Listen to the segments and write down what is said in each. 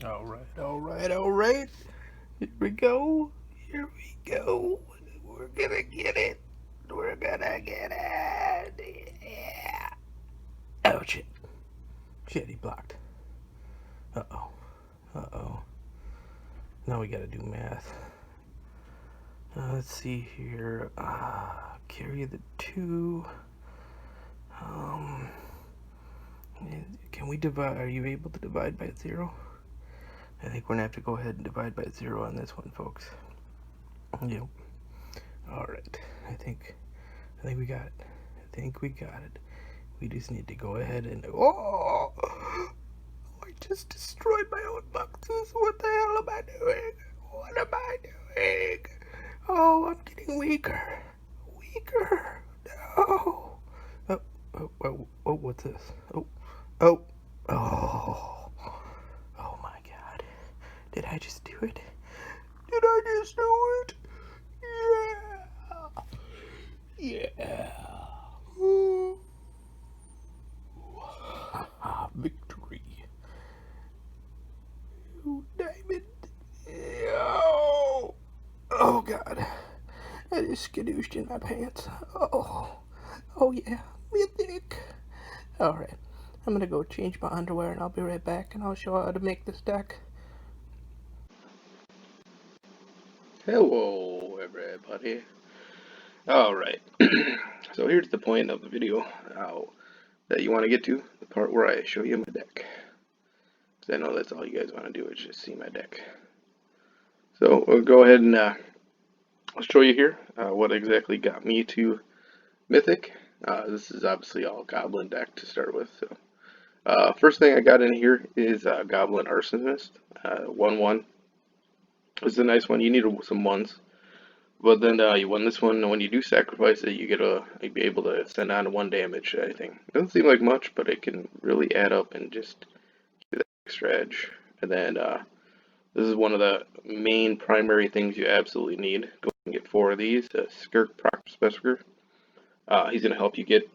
All right. Here we go. Here we go. We're gonna get it. We're gonna get it. Yeah. Oh shit. Shit, he blocked. Uh oh. Uh oh. Now we gotta do math. Let's see here. Carry the 2. Um, can we divide? Are you able to divide by 0? I think we're gonna have to go ahead and divide by 0 on this one, folks. Yep. All right. I think we got it. I think we got it. We just need to go ahead and. Oh! I just destroyed my own boxes. What the hell am I doing? What am I doing? Oh, I'm getting weaker. Weaker. No. Oh, what's this? Oh. Oh. Oh my god. Did I just do it? Did I just do it? Yeah. Yeah. Ooh. Victory. Ooh, diamond. Oh. Oh god. I just skadooshed in my pants. Oh. Oh yeah. Mythic. Alright. I'm gonna go change my underwear and I'll be right back and I'll show how to make this deck. Hello, everybody. Alright. So here's the point of the video that you want to get to, the part where I show you my deck. Because I know that's all you guys want to do is just see my deck. So we'll go ahead and I'll show you here what exactly got me to Mythic. This is obviously all Goblin deck to start with. So first thing I got in here is Goblin Arsonist. 1/1. This is a nice one. You need some ones. But then you win this one. When you do sacrifice it, you'd be able to send on 1 damage. I think doesn't seem like much, but it can really add up and just do that extra edge. And then this is one of the main primary things you absolutely need. Go and get 4 of these. Skirk Prospector. He's gonna help you get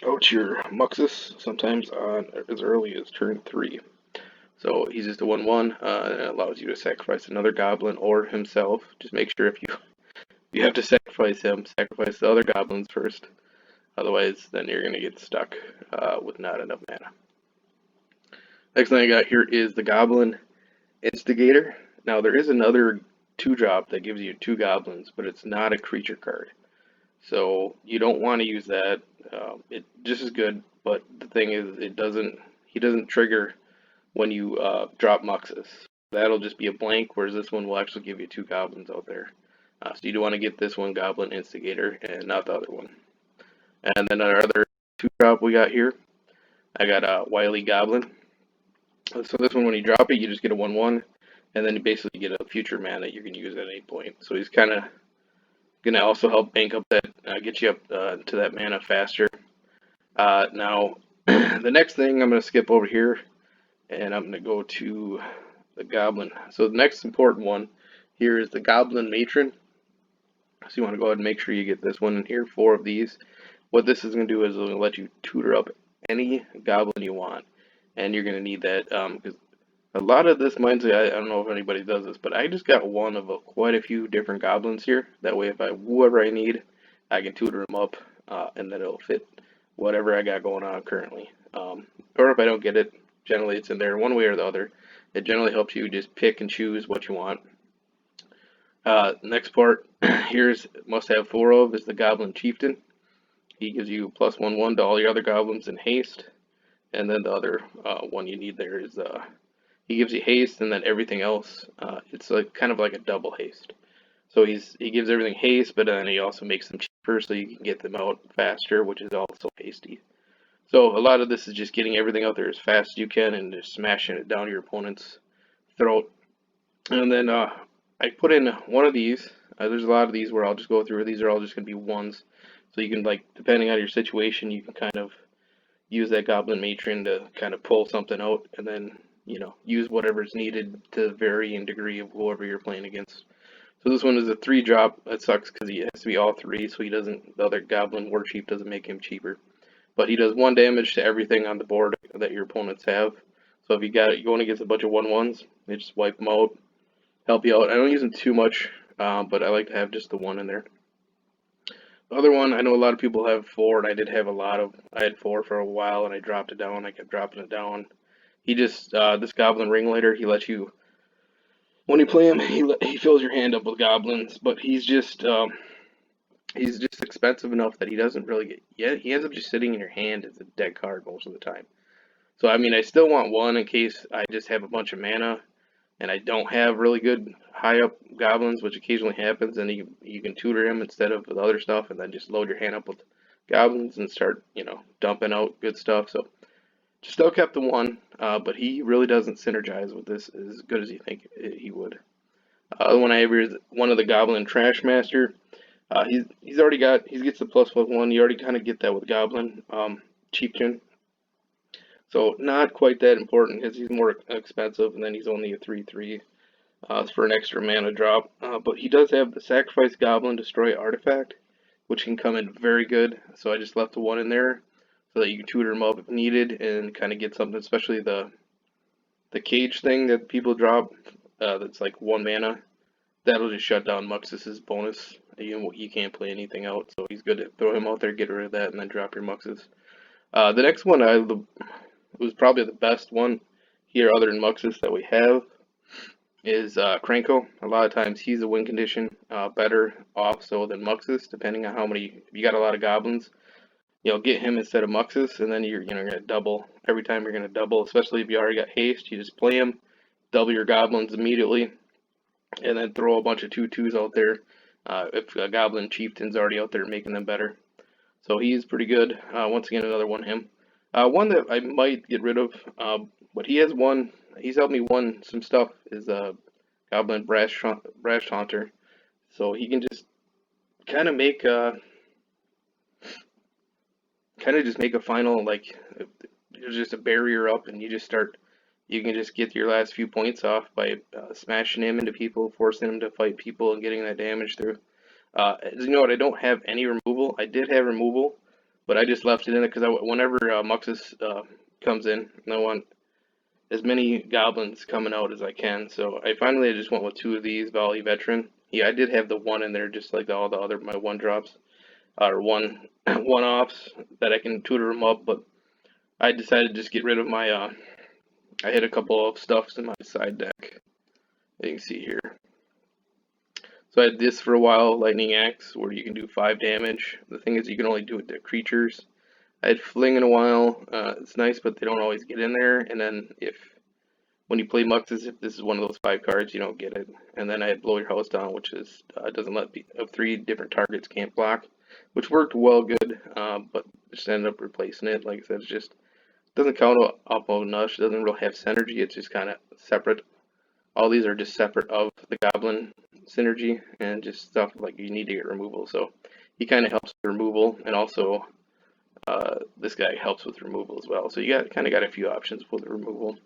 out to your Muxus sometimes on as early as turn 3. So he's just a 1/1, and it allows you to sacrifice another goblin or himself. Just make sure if you have to sacrifice him, sacrifice the other goblins first. Otherwise, then you're going to get stuck with not enough mana. Next thing I got here is the Goblin Instigator. Now, there is another 2-drop that gives you 2 goblins, but it's not a creature card. So you don't want to use that. It just is good, but the thing is, he doesn't trigger when you drop Muxus. That'll just be a blank, whereas this one will actually give you 2 goblins out there. So you do want to get this one Goblin Instigator and not the other one. And then our other 2-drop we got here, I got a Wily Goblin. So this one, when you drop it, you just get a 1/1, and then you basically get a future mana that you can use at any point. So he's kind of going to also help bank up that, get you up to that mana faster. Now, the next thing I'm going to skip over here, and I'm going to go to the Goblin. So the next important one here is the Goblin Matron. So you want to go ahead and make sure you get this one in here, 4 of these. What this is going to do is it'll let you tutor up any goblin you want, and you're going to need that because a lot of this reminds me, I don't know if anybody does this, but I just got one of quite a few different goblins here. That way, if whoever I need, I can tutor them up, and then it'll fit whatever I got going on currently. Or if I don't get it, generally it's in there one way or the other. It generally helps you just pick and choose what you want. Next part, here's must have 4 of is the Goblin Chieftain. He gives you +1/1 to all your other goblins in haste. And then the other one you need there is he gives you haste, and then everything else. It's like kind of like a double haste. So he gives everything haste, but then he also makes them cheaper, so you can get them out faster, which is also hasty. So a lot of this is just getting everything out there as fast as you can and just smashing it down your opponent's throat. And then I put in one of these. There's a lot of these where I'll just go through. These are all just going to be ones. So you can, like, depending on your situation, you can kind of use that Goblin Matron to kind of pull something out, and then, use whatever's needed to varying degree of whoever you're playing against. So this one is a 3-drop. That sucks because he has to be all 3, so the other Goblin War Chief doesn't make him cheaper. But he does 1 damage to everything on the board that your opponents have. So if you going against a bunch of 1/1s, they just wipe them out, help you out. I don't use them too much, but I like to have just the one in there. The other one, I know a lot of people have 4, and I did have a lot of. I had 4 for a while, and I dropped it down. I kept dropping it down. He just this Goblin Ringleader. He lets you when you play him. He fills your hand up with goblins, but he's just expensive enough that he doesn't really get. Yeah, he ends up just sitting in your hand as a dead card most of the time. So I mean, I still want one in case I just have a bunch of mana and I don't have really good high up goblins, which occasionally happens, and you can tutor him instead of with other stuff, and then just load your hand up with goblins and start dumping out good stuff. So just still kept the one, but he really doesn't synergize with this as good as you think he would. The one I have here is one of the Goblin Trash Master. He's already got he gets the ++1. You already kind of get that with Goblin Chieftain. So not quite that important because he's more expensive, and then he's only a 3/3 for an extra mana drop. But he does have the Sacrifice Goblin Destroy Artifact, which can come in very good. So I just left the one in there so that you can tutor him up if needed and kind of get something, especially the cage thing that people drop that's like 1 mana. That'll just shut down Muxus's bonus. You can't play anything out, so he's good to throw him out there, get rid of that, and then drop your Muxus. The next one was probably the best one here other than Muxus that we have is Kranko. A lot of times he's a win condition better off so than Muxus, depending on how many. If you got a lot of goblins, get him instead of Muxus, and then you're gonna double every time. You're gonna double, especially if you already got haste. You just play him, double your goblins immediately, and then throw a bunch of 2/2s out there. If a Goblin Chieftain's already out there making them better, so he's pretty good. Once again, another one him. One that I might get rid of, but he has one. He's helped me won some stuff. Is Goblin Brash Haunter, so he can just kind of make just make a final like there's just a barrier up, and you just start. You can just get your last few points off by smashing him into people, forcing him to fight people, and getting that damage through. You know what? I don't have any removal. I did have removal, but I just left it in it because whenever Muxus comes in, I want as many goblins coming out as I can. So I just went with 2 of these Volley Veteran. Yeah, I did have the one in there, just like all the other my 1-drops or one offs that I can tutor them up. But I decided to just get rid of my. I hit a couple of stuffs in my side deck. You can see here. So I had this for a while, Lightning Axe, where you can do 5 damage. The thing is, you can only do it to creatures. I had Fling in a while. It's nice, but they don't always get in there. And then when you play Muxus, if this is one of those 5 cards, you don't get it. And then I had Blow Your House Down, which is doesn't let 3 different targets can't block, which worked well good, but just ended up replacing it. Like I said, it's just doesn't count up enough. It doesn't really have synergy. It's just kind of separate. All these are just separate of the Goblin synergy and just stuff like you need to get removal. So he kind of helps with removal, and also this guy helps with removal as well. So you kind of got a few options with the removal.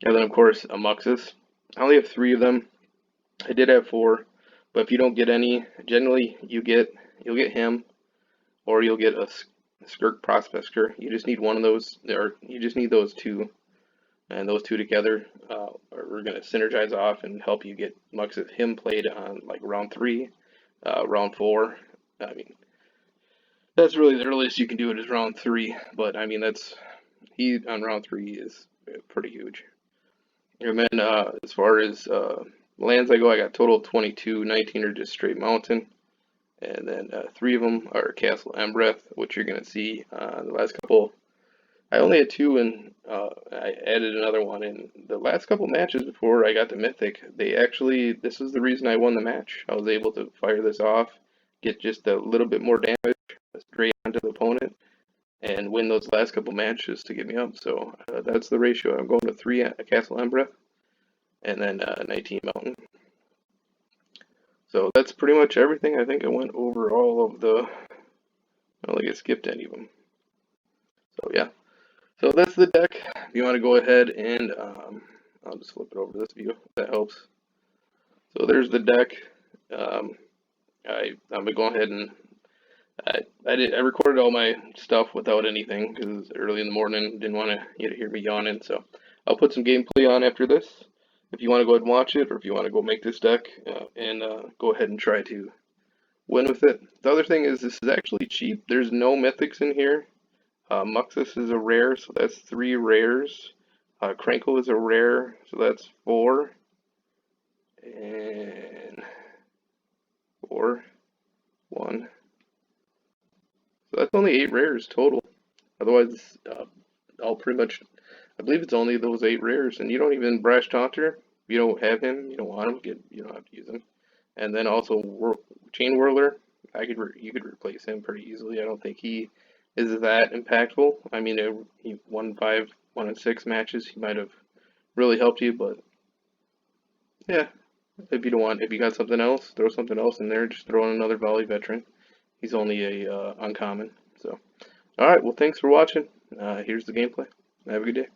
And then of course a Muxus. I only have 3 of them. I did have 4, but if you don't get any, generally you'll get him, or you'll get a Skirk Prospector. You just need one of those, or you just need those 2, and those 2 together are going to synergize off and help you get Muxus him played on like round 3, round 4. I mean, that's really the earliest you can do it is round 3, but I mean he on round 3 is pretty huge. And then as far as lands I go, I got total 22, 19 are just straight mountain. And then 3 of them are Castle Embereth, which you're going to see the last couple. I only had 2, and I added another one in the last couple matches before I got to Mythic. This was the reason I won the match. I was able to fire this off, get just a little bit more damage straight onto the opponent, and win those last couple matches to get me up. So that's the ratio. I'm going to 3 at Castle Embereth, and then 19 Mountain. So that's pretty much everything. I think I went over all of the. I don't think I skipped any of them. So yeah. So that's the deck. If you want to go ahead and I'll just flip it over to this view. If that helps. So there's the deck. I'm gonna go ahead and I recorded all my stuff without anything because it was early in the morning. Didn't want you to hear me yawning. So I'll put some gameplay on after this. If you want to go ahead and watch it, or if you want to go make this deck and go ahead and try to win with it. The other thing is this is actually cheap. There's no mythics in here. Muxus is a rare, so that's 3 rares. Crankle is a rare, so that's 4. And 4, 1. So that's only 8 rares total. Otherwise, I'll pretty much, I believe it's only those 8 rares, and you don't even Brash Taunter. If you don't have him, you don't want him, you don't have to use him. And then also Chain Whirler, you could replace him pretty easily. I don't think he is that impactful. I mean, he won 5, 1 and 6 matches. He might have really helped you, but yeah, if you don't want, if you got something else, throw something else in there. Just throw in another Volley Veteran. He's only a uncommon. So, all right. Well, thanks for watching. Here's the gameplay. Have a good day.